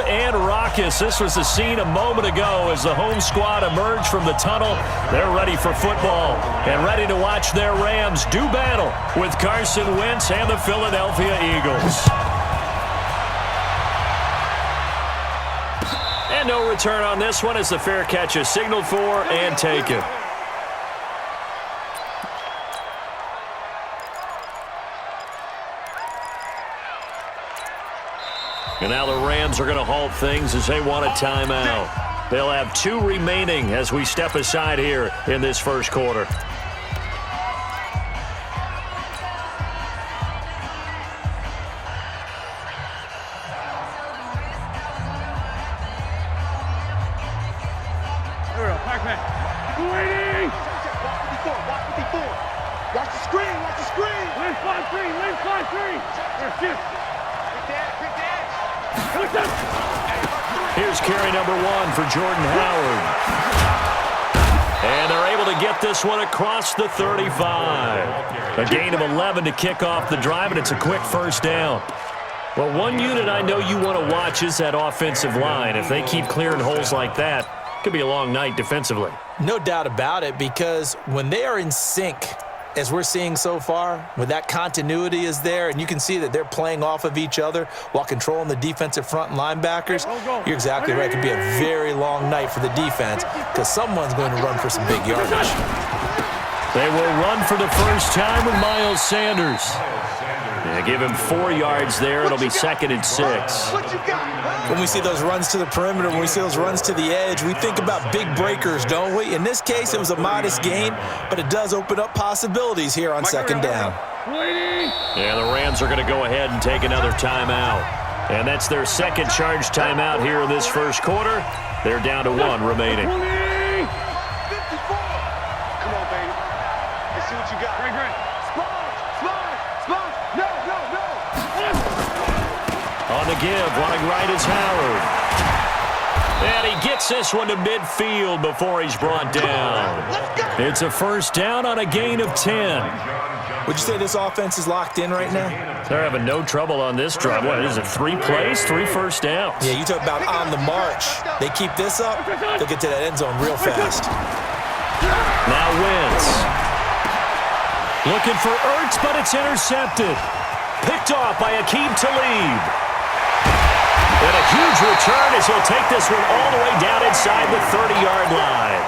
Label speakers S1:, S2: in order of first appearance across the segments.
S1: and raucous. This was the scene a moment ago as the home squad emerged from the tunnel. They're ready for football and ready to watch their Rams do battle with Carson Wentz and the Philadelphia Eagles. And no return on this one as the fair catch is signaled for and taken. And now the Rams are going to halt things as they want a timeout. They'll have 2 remaining as we step aside here in this first quarter.
S2: Watch the screen, watch the screen. Lane 5-3, lane 5-3.
S1: Here's carry number 1 for Jordan Howard. And they're able to get this one across the 35. A gain of 11 to kick off the drive, and it's a quick first down. Well, one unit I know you want to watch is that offensive line. If they keep clearing holes like that, it could be a long night defensively.
S3: No doubt about it, because when they are in sync, as we're seeing so far, when that continuity is there and you can see that they're playing off of each other while controlling the defensive front and linebackers, you're exactly right. It could be a very long night for the defense because someone's going to run for some big yardage.
S1: They will run for the first time with Miles Sanders. Yeah, give him 4 yards there. It'll be 2nd and 6.
S3: When we see those runs to the perimeter, when we see those runs to the edge, we think about big breakers, don't we? In this case, it was a modest gain, but it does open up possibilities here on 2nd down.
S1: Yeah, the Rams are going to go ahead and take another timeout. And that's their 2nd charge timeout here in this first quarter. They're down to 1 remaining.
S2: Come on, baby. Let's see what you got. Great. Slide. No.
S1: On the give, running right is Howard. And he gets this one to midfield before he's brought down. It's a first down on a gain of 10.
S3: Would you say this offense is locked in right now?
S1: They're having no trouble on this drive. What is it, 3 plays, 3 first downs?
S3: Yeah, you talk about on the march. They keep this up, they'll get to that end zone real fast.
S1: Now Wentz. Looking for Ertz, but it's intercepted. Picked off by Aqib Talib. And a huge return as he'll take this one all the way down inside the 30-yard line.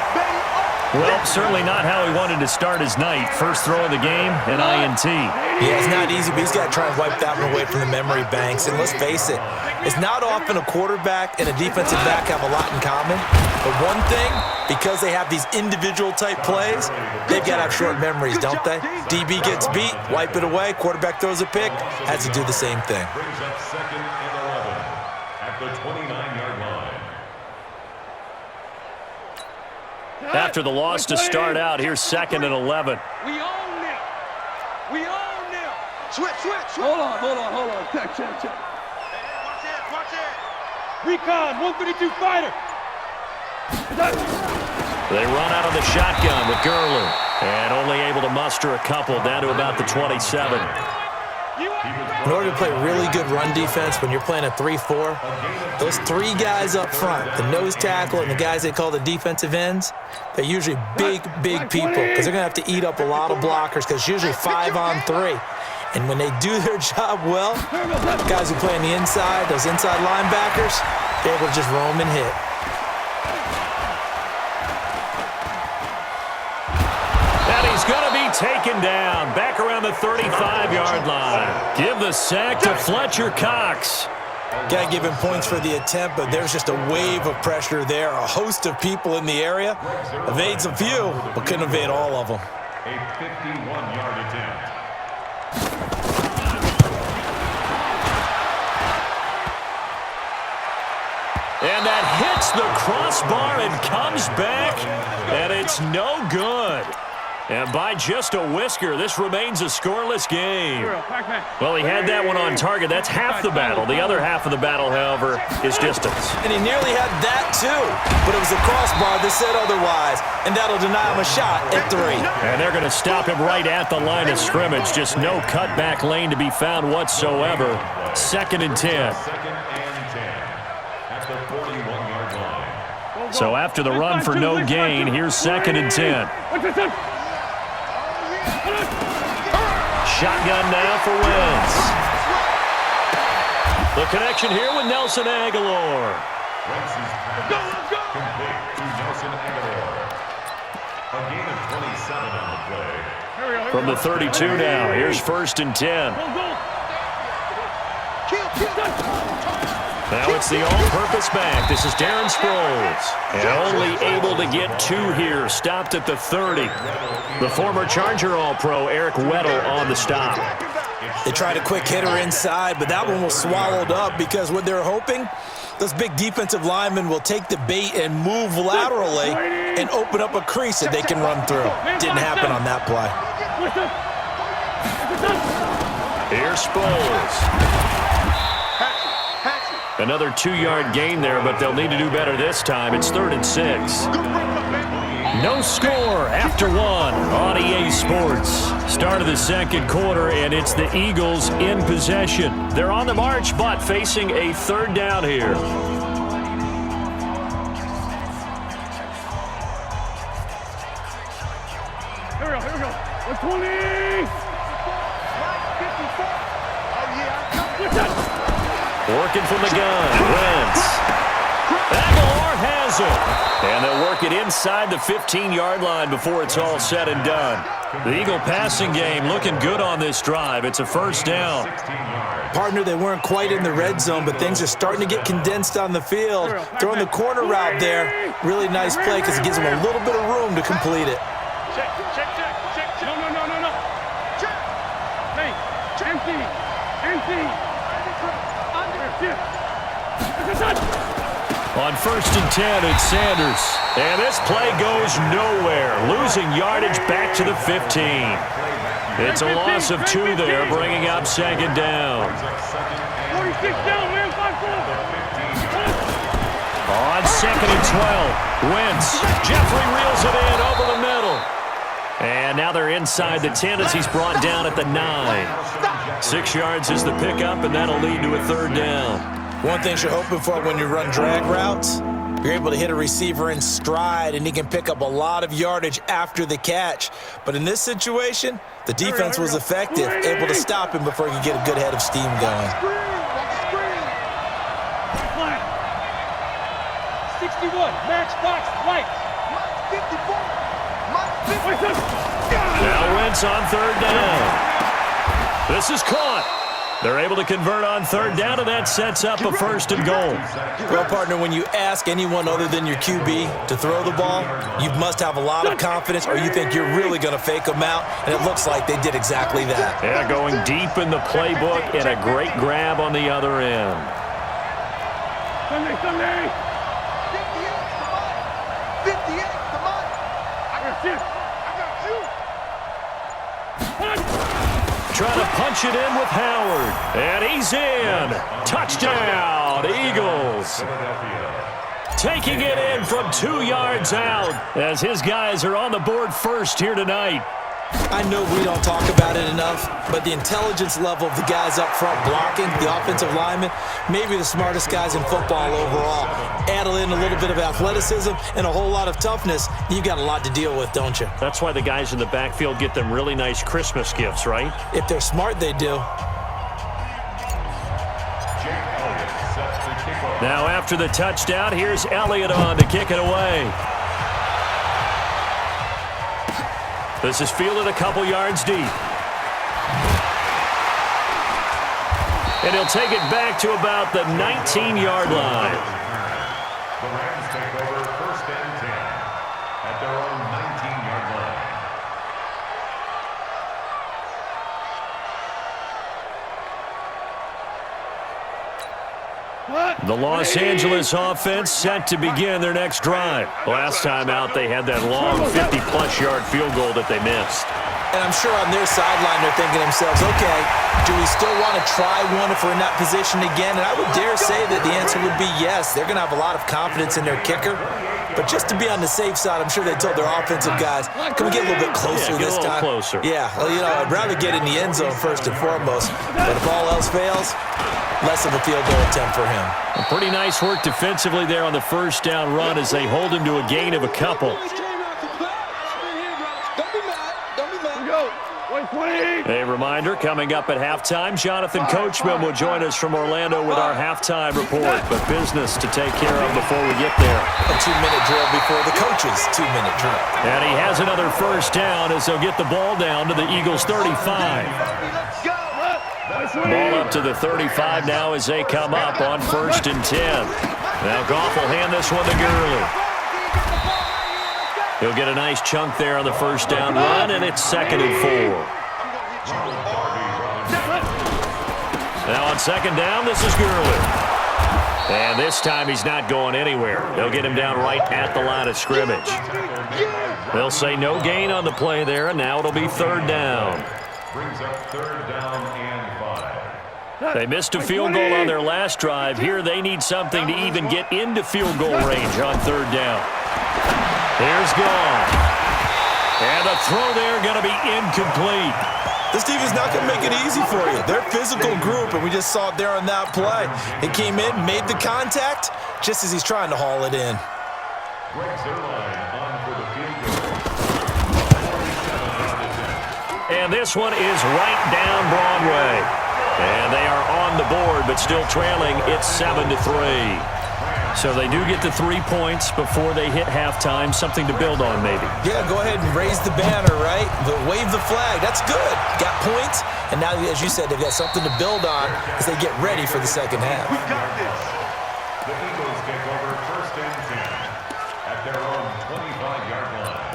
S1: Well, certainly not how he wanted to start his night. First throw of the game, an INT.
S3: Yeah, it's not easy, but he's got to try and wipe that one away from the memory banks. And let's face it, it's not often a quarterback and a defensive back have a lot in common. But one thing, because they have these individual type plays, they've got to have short memories, don't they? DB gets beat, wipe it away, quarterback throws a pick, has to do the same thing.
S4: Brings up 2nd and 11 at the 29-yard line.
S1: After the loss to start out, here's 2nd and 11.
S2: We own them. Switch. Hold on. Check. Watch it. Recon, 132 fighter.
S1: They run out of the shotgun with Gurley. And only able to muster a couple down to about the 27.
S3: In order to play really good run defense when you're playing a 3-4, those 3 guys up front, the nose tackle and the guys they call the defensive ends, they're usually big people because they're going to have to eat up a lot of blockers because it's usually 5 on 3. And when they do their job well, the guys who play on the inside, those inside linebackers, they're able to just roam and hit.
S1: He's going to be taken down back around the 35-yard line. Give the sack to Fletcher Cox.
S3: Got to give him points for the attempt, but there's just a wave of pressure there. A host of people in the area. Evades a few, but couldn't evade all of them.
S4: A 51-yard attempt.
S1: And that hits the crossbar and comes back, and it's no good. And by just a whisker, this remains a scoreless game. Well, he had that one on target. That's half the battle. The other half of the battle, however, is distance.
S3: And he nearly had that, too. But it was a crossbar that said otherwise. And that'll deny him a shot at 3.
S1: And they're going to stop him right at the line of scrimmage. Just no cutback lane to be found whatsoever. 2nd and 10.
S4: at the 41-yard line.
S1: So after the run for no gain, here's 2nd and 10. Shotgun now for Wentz. The connection here with Nelson Aguilar.
S4: Wentz's pass complete to Nelson Aguilar. A gain of 27 on the play.
S1: From the 32 now, here's 1st and 10. Now it's the all-purpose back. This is Darren Sproles. And only able to get 2 here. Stopped at the 30. The former Charger All-Pro Eric Weddle on the stop.
S3: They tried a quick hitter inside, but that one was swallowed up because what they're hoping, those big defensive linemen will take the bait and move laterally and open up a crease that they can run through. Didn't happen on that play.
S1: Here's Sproles. Another 2-yard gain there, but they'll need to do better this time. It's 3rd and 6. No score after 1 on EA Sports. Start of the 2nd quarter, and it's the Eagles in possession. They're on the march, but facing a 3rd down here.
S2: Here we go. 120.
S1: Working from the gun, Wentz. Aguilar has it. And they'll work it inside the 15-yard line before it's all said and done. The Eagle passing game looking good on this drive. It's a 1st down.
S3: Partner, they weren't quite in the red zone, but things are starting to get condensed on the field. Throwing the corner route there, really nice play because it gives them a little bit of room to complete it.
S2: Check. No. Check. Hey, empty.
S1: On 1st and 10, it's Sanders. And this play goes nowhere. Losing yardage back to the 15. It's a loss of 2 there, bringing up 2nd down.
S2: 46 down, man. 5-4.
S1: On 2nd and 12, Wentz. Jeffrey reels it in over the middle. And now they're inside the 10 as he's brought down at the 9. 6 yards is the pickup, and that'll lead to a 3rd down.
S3: One thing you're hoping for when you run drag routes, you're able to hit a receiver in stride, and he can pick up a lot of yardage after the catch. But in this situation, the defense was effective, able to stop him before he could get a good head of steam going.
S2: 61, matchbox, lights. 54.
S1: Now Wentz on 3rd down. This is caught. They're able to convert on 3rd down, and that sets up a 1st and goal.
S3: Well, partner, when you ask anyone other than your QB to throw the ball, you must have a lot of confidence or you think you're really going to fake them out, and it looks like they did exactly that.
S1: Yeah, going deep in the playbook and a great grab on the other end.
S2: Sunday. 58, come on. I got you.
S1: Trying to punch it in with Howard. And he's in. Touchdown, Eagles. Taking it in from 2 yards out as his guys are on the board first here tonight.
S3: I know we don't talk about it enough, but the intelligence level of the guys up front blocking, the offensive linemen, maybe the smartest guys in football overall. Add in a little bit of athleticism and a whole lot of toughness, you've got a lot to deal with, don't you?
S1: That's why the guys in the backfield get them really nice Christmas gifts, right?
S3: If they're smart, they do.
S1: Now after the touchdown, here's Elliott on to kick it away. This is fielded a couple yards deep. And he'll take it back to about the 19-yard line.
S4: The Rams take over 1st and 10 at their own 19-yard line.
S1: The Los Angeles offense set to begin their next drive. Last time out, they had that long 50-plus yard field goal that they missed.
S3: And I'm sure on their sideline they're thinking to themselves, okay, do we still want to try one if we're in that position again? And I would dare say that the answer would be yes. They're going to have a lot of confidence in their kicker. But just to be on the safe side, I'm sure they told their offensive guys, can we get a little bit closer this time?
S1: Closer.
S3: Yeah, well, I'd rather get in the end zone first and foremost. But if all else fails, less of a field goal attempt for him.
S1: Pretty nice work defensively there on the first down run as they hold him to a gain of a couple. A reminder, coming up at halftime, Jonathan Coachman will join us from Orlando with our halftime report. But business to take care of before we get there.
S3: A 2-minute drill before the coach's 2-minute drill.
S1: And he has another first down as they'll get the ball down to the Eagles' 35. Ball up to the 35 now as they come up on 1st and 10. Now Goff will hand this one to Gurley. He'll get a nice chunk there on the first down run, and it's 2nd and 4. Now on 2nd down, this is Gurley. And this time he's not going anywhere. They'll get him down right at the line of scrimmage. They'll say no gain on the play there, and now it'll be 3rd down.
S4: Brings up 3rd down and 5.
S1: They missed a field goal on their last drive. Here they need something to even get into field goal range on 3rd down. Here's Goff. And the throw there going to be incomplete.
S3: This defense not going to make it easy for you. They're a physical group, and we just saw it there on that play. He came in, made the contact, just as he's trying to haul it in.
S1: And this one is right down Broadway. And they are on the board, but still trailing. It's 7-3. So they do get the 3 points before they hit halftime. Something to build on, maybe.
S3: Yeah, go ahead and raise the banner, right? But wave the flag. That's good. Got points. And now, as you said, they've got something to build on as they get ready for the second half.
S4: We got this. The Eagles take over 1st and 10 at their own 25-yard line.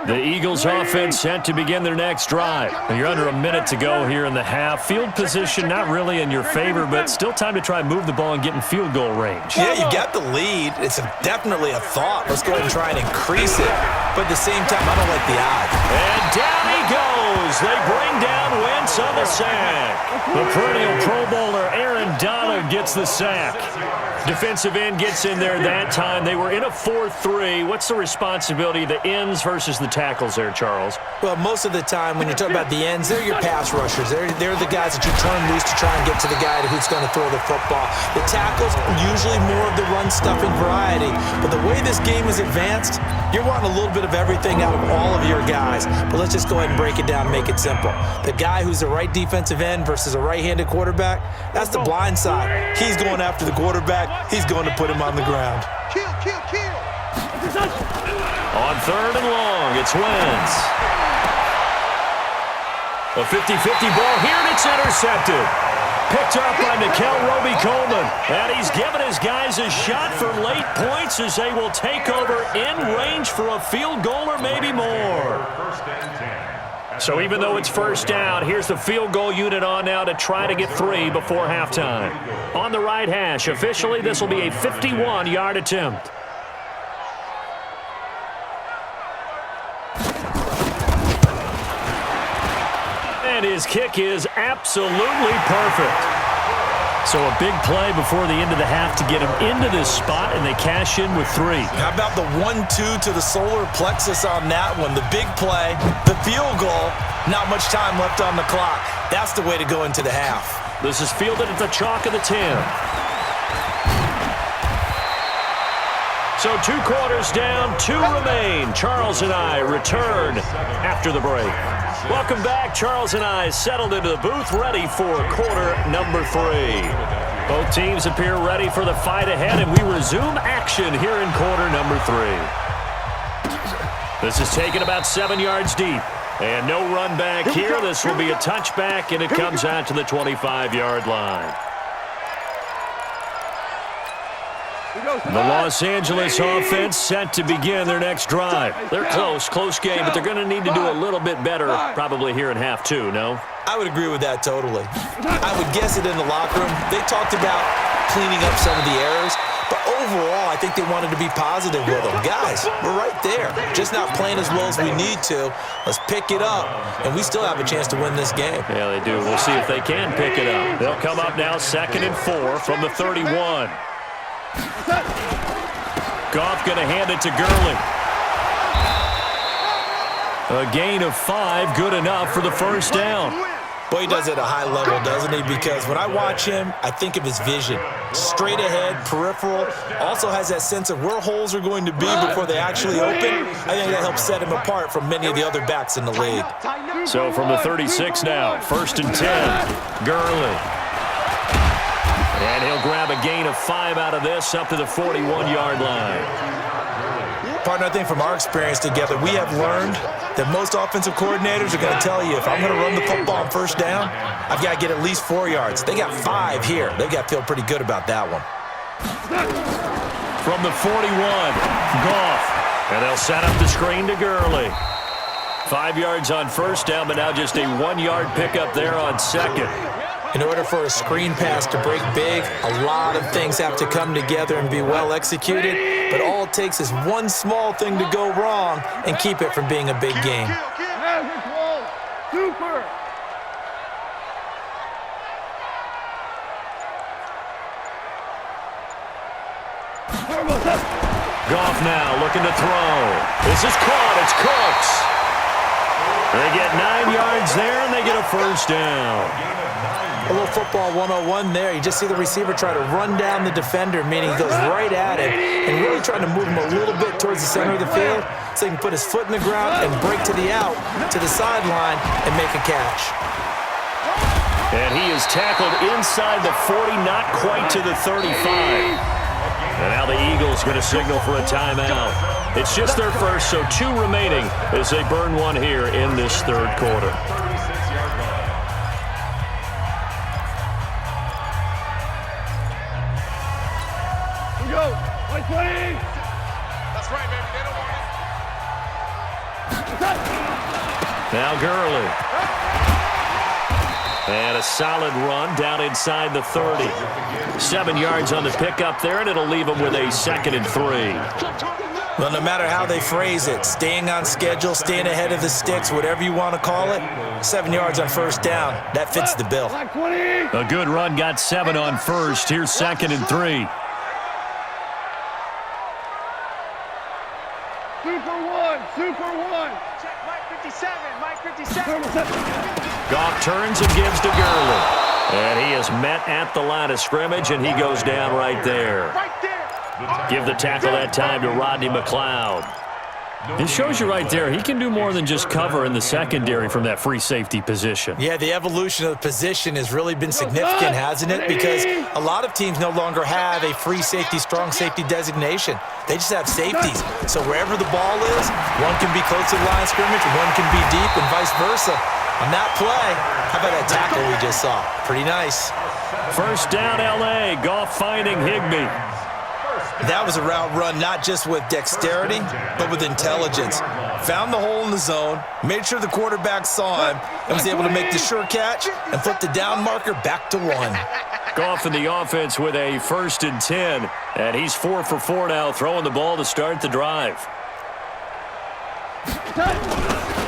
S1: The Eagles offense set to begin their next drive. You're under a minute to go here in the half. Field position not really in your favor, but still time to try and move the ball and get in field goal range.
S3: Yeah, you got the lead. It's definitely a thought. Let's go ahead and try and increase it. But at the same time, I don't like the odds.
S1: And down he goes. They bring down Wentz on the sack. The perennial Pro Bowler Aaron Donald gets the sack. Defensive end gets in there that time. They were in a 4-3. What's the responsibility of the ends versus the tackles there, Charles?
S3: Well, most of the time when you're talking about the ends, they're your pass rushers. They're the guys that you turn loose to try and get to the guy who's going to throw the football. The tackles, usually more of the run-stuffing variety. But the way this game is advanced, you're wanting a little bit of everything out of all of your guys. But let's just go ahead and break it down and make it simple. The guy who's the right defensive end versus a right-handed quarterback, that's the blind side. He's going after the quarterback. He's going to put him on the ground.
S2: Kill, kill, kill.
S1: On 3rd and long, it's Wentz. A 50-50 ball here, and it's intercepted. Picked up by Nickel Roby-Coleman. And he's given his guys a shot for late points as they will take over in range for a field goal or maybe more. So even though it's 1st down, here's the field goal unit on now to try to get 3 before halftime. On the right hash, officially this will be a 51-yard attempt. And his kick is absolutely perfect. So a big play before the end of the half to get him into this spot, and they cash in with 3.
S3: How about the 1-2 to the solar plexus on that one? The big play, the field goal, not much time left on the clock. That's the way to go into the half.
S1: This is fielded at the chalk of the 10. So 2 quarters down, 2 remain. Charles and I return after the break. Welcome back. Charles and I settled into the booth, ready for quarter number 3. Both teams appear ready for the fight ahead, and we resume action here in quarter number 3. This is taken about 7 yards deep. And no run back here. This will be a touchback, and it comes out to the 25-yard line. The Los Angeles offense set to begin their next drive. They're close game, but they're going to need to do a little bit better probably here in half 2, no?
S3: I would agree with that totally. I would guess it in the locker room. They talked about cleaning up some of the errors, But overall, I think they wanted to be positive with them. Guys, we're right there. Just not playing as well as we need to. Let's pick it up, and we still have a chance to win this game.
S1: Yeah, they do. We'll see if they can pick it up. They'll come up now 2nd and 4 from the 31. Goff going to hand it to Gurley. A gain of 5, good enough for the first down.
S3: Boy, he does it at a high level, doesn't he? Because when I watch him, I think of his vision. Straight ahead, peripheral. Also has that sense of where holes are going to be before they actually open. I think that helps set him apart from many of the other backs in the league.
S1: So from the 36 now, 1st and 10, Gurley. And he'll grab a gain of 5 out of this up to the 41-yard line.
S3: Partner, I think from our experience together, we have learned that most offensive coordinators are going to tell you, if I'm going to run the football on first down, I've got to get at least 4 yards. They got 5 here. They've got to feel pretty good about that one.
S1: From the 41, Goff. And they'll set up the screen to Gurley. 5 yards on first down, but now just a 1-yard pickup there on second.
S3: In order for a screen pass to break big, a lot of things have to come together and be well executed, but all it takes is one small thing to go wrong and keep it from being a big game.
S2: Super.
S1: Goff now looking to throw. This is caught. It's Cooks. They get 9 yards there, and they get a first down.
S3: A little football 101 there. You just see the receiver try to run down the defender, meaning he goes right at it and really trying to move him a little bit towards the center of the field so he can put his foot in the ground and break to the out, to the sideline, and make a catch.
S1: And he is tackled inside the 40, not quite to the 35. And now the Eagles going to signal for a timeout. It's just their first, so 2 remaining as they burn one here in this third quarter.
S2: That's right, baby. They don't want it.
S1: Now Gurley. And a solid run down inside the 30. 7 yards on the pickup there, and it'll leave them with a 2nd and 3.
S3: Well, no matter how they phrase it, staying on schedule, staying ahead of the sticks, whatever you want to call it, 7 yards on first down, that fits the bill.
S1: A good run, got 7 on first. Here's 2nd and 3.
S2: Super one. Check Mike 57.
S1: Goff turns and gives to Gurley. And he is met at the line of scrimmage, and he goes down right there. Give the tackle that time to Rodney McLeod. It shows you right there, he can do more than just cover in the secondary from that free safety position.
S3: Yeah, the evolution of the position has really been significant, hasn't it? Because a lot of teams no longer have a free safety, strong safety designation. They just have safeties. So wherever the ball is, one can be close to the line of scrimmage, one can be deep, and vice versa. On that play, how about that tackle we just saw? Pretty nice.
S1: First down, L.A. Goff finding Higbee.
S3: That was a route run not just with dexterity, but with intelligence. Found the hole in the zone, made sure the quarterback saw him, and was able to make the sure catch and flip the down marker back to 1.
S1: Goff in the offense with a 1st and 10, and he's 4 for 4 now, throwing the ball to start the drive.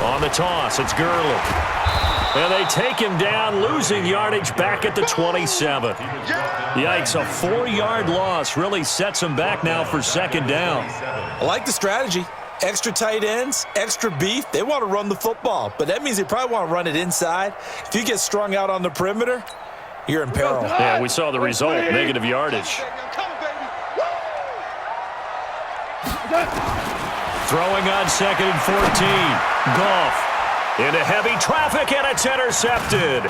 S1: On the toss, it's Gurley. And they take him down, losing yardage back at the 27. Yikes, a 4-yard loss really sets him back now for 2nd down.
S3: I like the strategy. Extra tight ends, extra beef. They want to run the football, but that means they probably want to run it inside. If you get strung out on the perimeter, you're in peril.
S1: Yeah, we saw the result, negative yardage. Throwing on 2nd and 14. Goff into heavy traffic, and it's intercepted.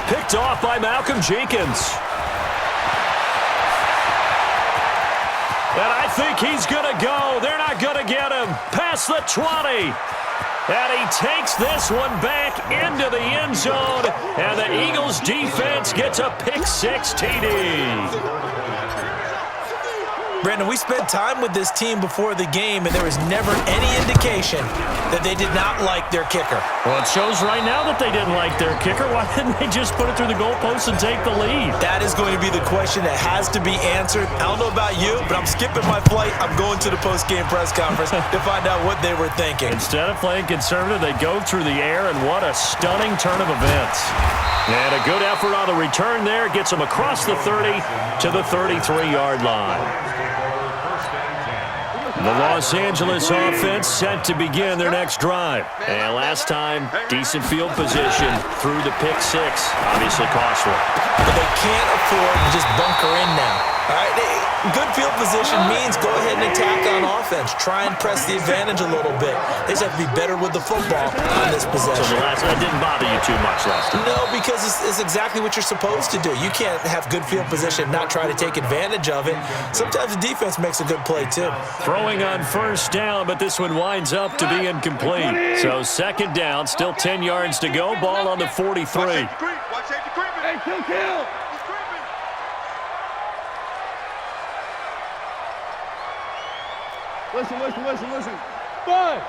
S1: Picked off by Malcolm Jenkins. And I think he's going to go. They're not going to get him. Past the 20. And he takes this one back into the end zone. And the Eagles defense gets a pick 6 TD.
S3: Brandon, we spent time with this team before the game, and there was never any indication that they did not like their kicker.
S1: Well, it shows right now that they didn't like their kicker. Why didn't they just put it through the goalpost and take the lead?
S3: That is going to be the question that has to be answered. I don't know about you, but I'm skipping my flight. I'm going to the post-game press conference to find out what they were thinking.
S1: Instead of playing conservative, they go through the air, and what a stunning turn of events. And a good effort on the return there gets them across the 30 to the 33-yard line. The Los Angeles offense set to begin their next drive. And last time, decent field position through the pick six. Obviously costly.
S3: But they can't afford to just bunker in now. All right, good field position means go ahead and attack on offense. Try and press the advantage a little bit. They just have to be better with the football on this possession.
S1: So that didn't bother you too much last time?
S3: No, because it's exactly what you're supposed to do. You can't have good field position and not try to take advantage of it. Sometimes the defense makes a good play, too.
S1: Throwing on first down, but this one winds up to be incomplete. So second down, still 10 yards to go. Ball on the 43.
S2: Watch safety creeping. Hey, kill. He's creeping. Listen. Spud.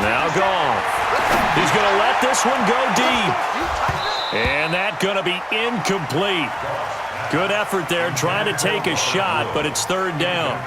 S1: Now gone. He's going to let this one go deep. And that going to be incomplete. Good effort there, trying to take a shot, but it's third down.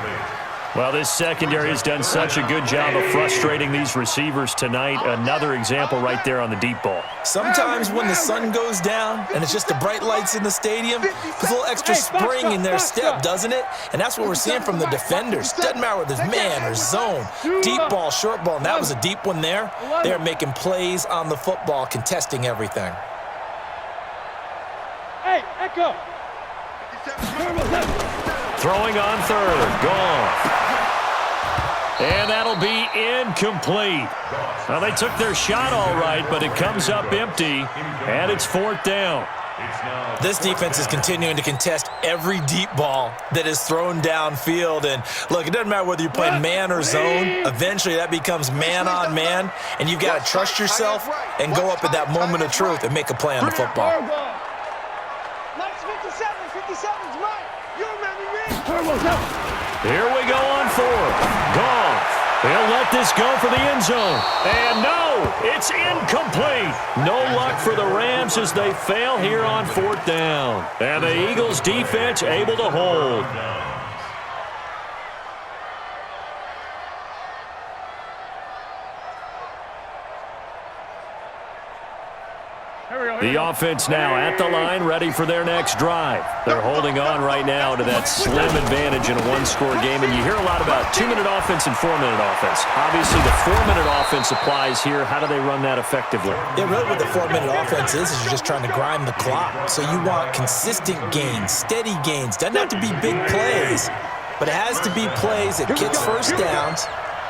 S1: Well, this secondary has done such a good job of frustrating these receivers tonight. Another example right there on the deep ball.
S3: Sometimes when the sun goes down and it's just the bright lights in the stadium, there's a little extra spring in their step, doesn't it? And that's what we're seeing from the defenders. Doesn't matter whether it's man or zone, deep ball, short ball, and that was a deep one there. They're making plays on the football, contesting everything.
S2: Hey, Echo.
S1: Throwing on third, gone. And that'll be incomplete. Well, they took their shot all right, but it comes up empty, and it's fourth down.
S3: This defense is continuing to contest every deep ball that is thrown downfield. And, look, it doesn't matter whether you're playing man or zone. Eventually, that becomes man on man, and you've got to trust yourself and go up at that moment of truth and make a play on the football.
S2: Nice 57's right. You remember me?
S1: Here we go on fourth. Gone. They'll let this go for the end zone. And no, it's incomplete. No luck for the Rams as they fail here on fourth down. And the Eagles defense able to hold. The offense now at the line, ready for their next drive. They're holding on right now to that slim advantage in a one-score game, and you hear a lot about 2-minute offense and 4-minute offense. Obviously, the 4-minute offense applies here. How do they run that effectively?
S3: Yeah, really what the 4-minute offense is you're just trying to grind the clock. So you want consistent gains, steady gains. Doesn't have to be big plays, but it has to be plays that gets first downs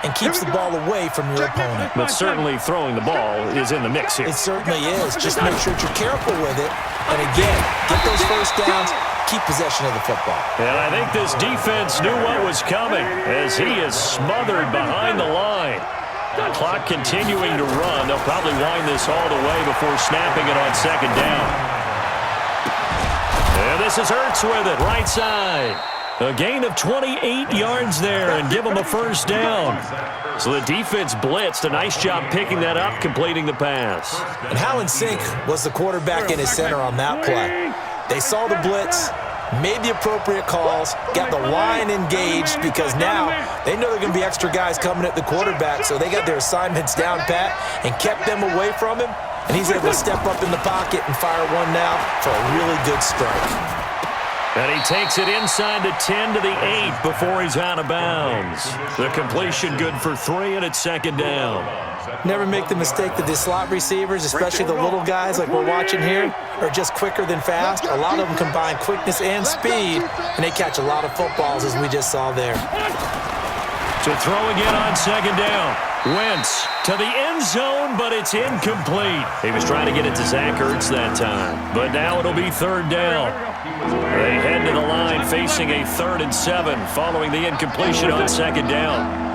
S3: and keeps the ball away from your opponent.
S1: But certainly throwing the ball is in the mix here.
S3: It certainly is. Just make sure that you're careful with it. And again, get those first downs, keep possession of the football.
S1: And I think this defense knew what was coming as he is smothered behind the line. The clock continuing to run. They'll probably wind this all the way before snapping it on second down. And this is Ertz with it, right side. A gain of 28 yards there and give them a first down. So the defense blitzed. A nice job picking that up, completing the pass.
S3: And how in sync was the quarterback in his center on that play? They saw the blitz, made the appropriate calls, got the line engaged because now they know there are going to be extra guys coming at the quarterback, so they got their assignments down pat and kept them away from him, and he's able to step up in the pocket and fire one now for a really good strike.
S1: And he takes it inside the 10 to the 8 before he's out of bounds. The completion good for 3, and it's second down.
S3: Never make the mistake that the slot receivers, especially the little guys like we're watching here, are just quicker than fast. A lot of them combine quickness and speed, and they catch a lot of footballs, as we just saw there.
S1: To throw again on second down. Wentz to the end zone, but it's incomplete. He was trying to get it to Zach Ertz that time, but now it'll be third down. They head to the line facing a 3rd and 7 following the incompletion on second down.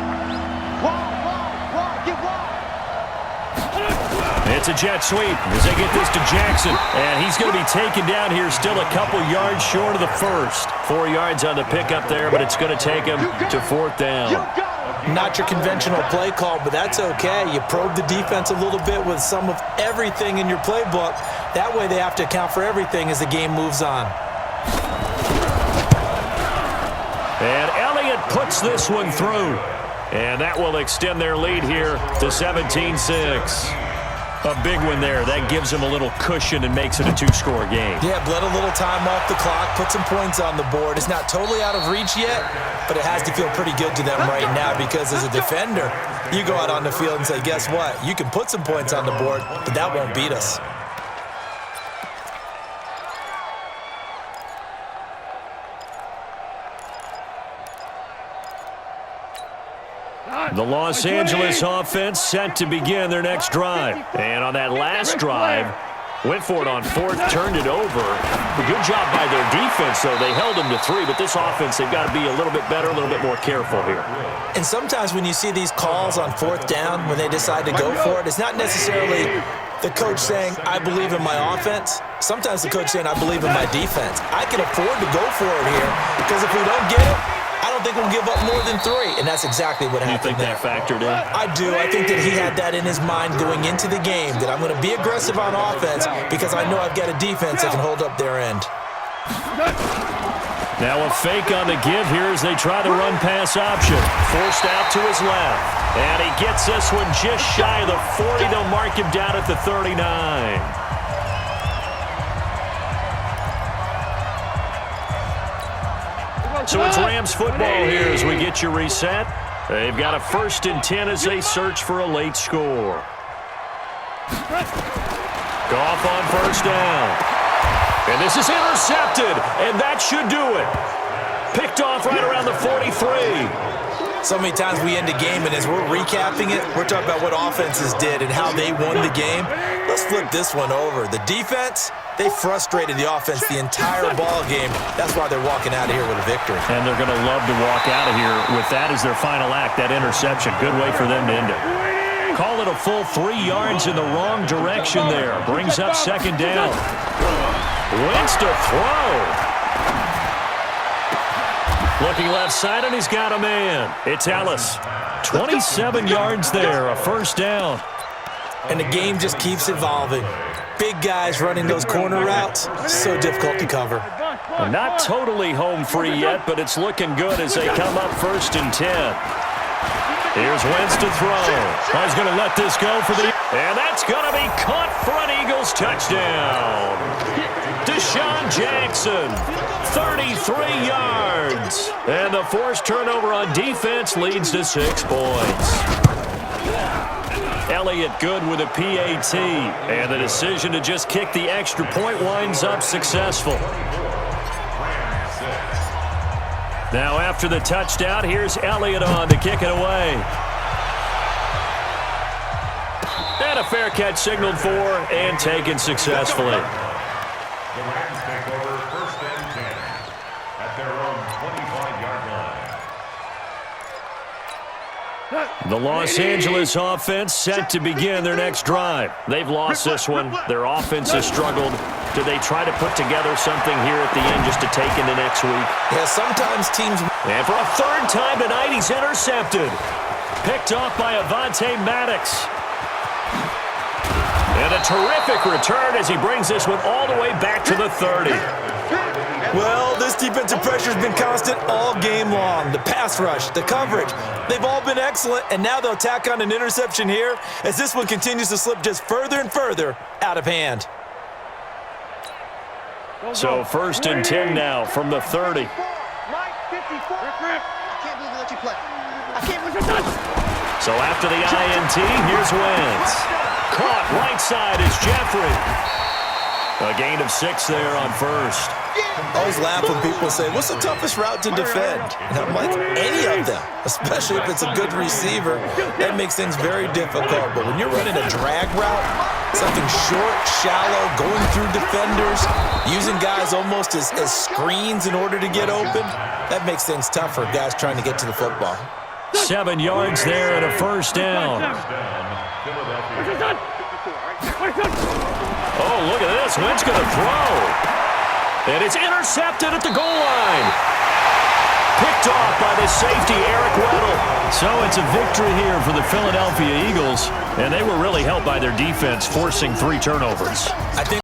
S1: It's a jet sweep as they get this to Jackson. And he's going to be taken down here, still a couple yards short of the first. 4 yards on the pickup there, but it's going to take him to 4th down.
S3: Not your conventional play call, but that's okay. You probe the defense a little bit with some of everything in your playbook. That way they have to account for everything as the game moves on.
S1: And Elliott puts this one through. And that will extend their lead here to 17-6. A big one there. That gives them a little cushion and makes it a 2-score game.
S3: Yeah, bled a little time off the clock, put some points on the board. It's not totally out of reach yet, but it has to feel pretty good to them right now because as a defender, you go out on the field and say, guess what? You can put some points on the board, but that won't beat us.
S1: The Los Angeles offense set to begin their next drive. And on that last drive, went for it on 4th, turned it over. A good job by their defense, though. They held them to 3, but this offense, they've got to be a little bit better, a little bit more careful here.
S3: And sometimes when you see these calls on 4th down, when they decide to go for it, it's not necessarily the coach saying, I believe in my offense. Sometimes the coach saying, I believe in my defense. I can afford to go for it here because if we don't get it, I don't think we'll give up more than 3, and that's exactly what happened there.
S1: You think that factored in?
S3: I do. I think that he had that in his mind going into the game, that I'm going to be aggressive on offense because I know I've got a defense that can hold up their end.
S1: Now a fake on the give here as they try to run pass option. Forced out to his left. And he gets this one just shy of the 40. They'll mark him down at the 39. So it's Rams football here as we get you reset. They've got a 1st and 10 as they search for a late score. Goff on 1st down. And this is intercepted, and that should do it. Picked off right around the 43.
S3: So many times we end a game, and as we're recapping it, we're talking about what offenses did and how they won the game. Let's flip this one over. The defense, they frustrated the offense the entire ball game. That's why they're walking out of here with a victory.
S1: And they're going to love to walk out of here with that as their final act, that interception. Good way for them to end it. Call it a full 3 yards in the wrong direction there. Brings up 2nd down. Wentz to throw. Looking left side, and he's got a man. It's Ellis. 27 yards there, a 1st down.
S3: And the game just keeps evolving. Big guys running those corner routes, so difficult to cover.
S1: And not totally home free yet, but it's looking good as they come up 1st and 10. Here's Wentz to throw. He's going to let this go for the... And that's going to be caught for an Eagles touchdown. Deshaun Jackson, 33 yards. And the forced turnover on defense leads to 6 points. Elliott good with a PAT. And the decision to just kick the extra point winds up successful. Now after the touchdown, here's Elliott on to kick it away. And a fair catch signaled for and taken successfully.
S4: The Rams take over 1st and 10 at their own 25-yard line.
S1: The Los Angeles offense set to begin their next drive. They've lost this one. Their offense has struggled. Do they try to put together something here at the end just to take into next week?
S3: Yeah, sometimes teams...
S1: And for a 3rd time tonight, he's intercepted. Picked off by Avonte Maddox. And a terrific return as he brings this one all the way back to the 30.
S3: Well, this defensive pressure has been constant all game long. The pass rush, the coverage, they've all been excellent, and now they'll tack on an interception here as this one continues to slip just further and further out of hand.
S1: So 1st and 10 now from the 30. So after the INT, here's Wentz. Caught right side is Jeffrey. A gain of 6 there on 1st.
S3: I always laugh when people say, what's the toughest route to defend? And I'm like, any of them, especially if it's a good receiver. That makes things very difficult. But when you're running a drag route, something short, shallow, going through defenders, using guys almost as screens in order to get open, that makes things tough for guys trying to get to the football.
S1: 7 yards there and a 1st down. Oh, look at this. Wentz going to throw. And it's intercepted at the goal line. Picked off by the safety, Eric Weddle.
S5: So it's a victory here for the Philadelphia Eagles, and they were really helped by their defense forcing 3 turnovers.
S3: I think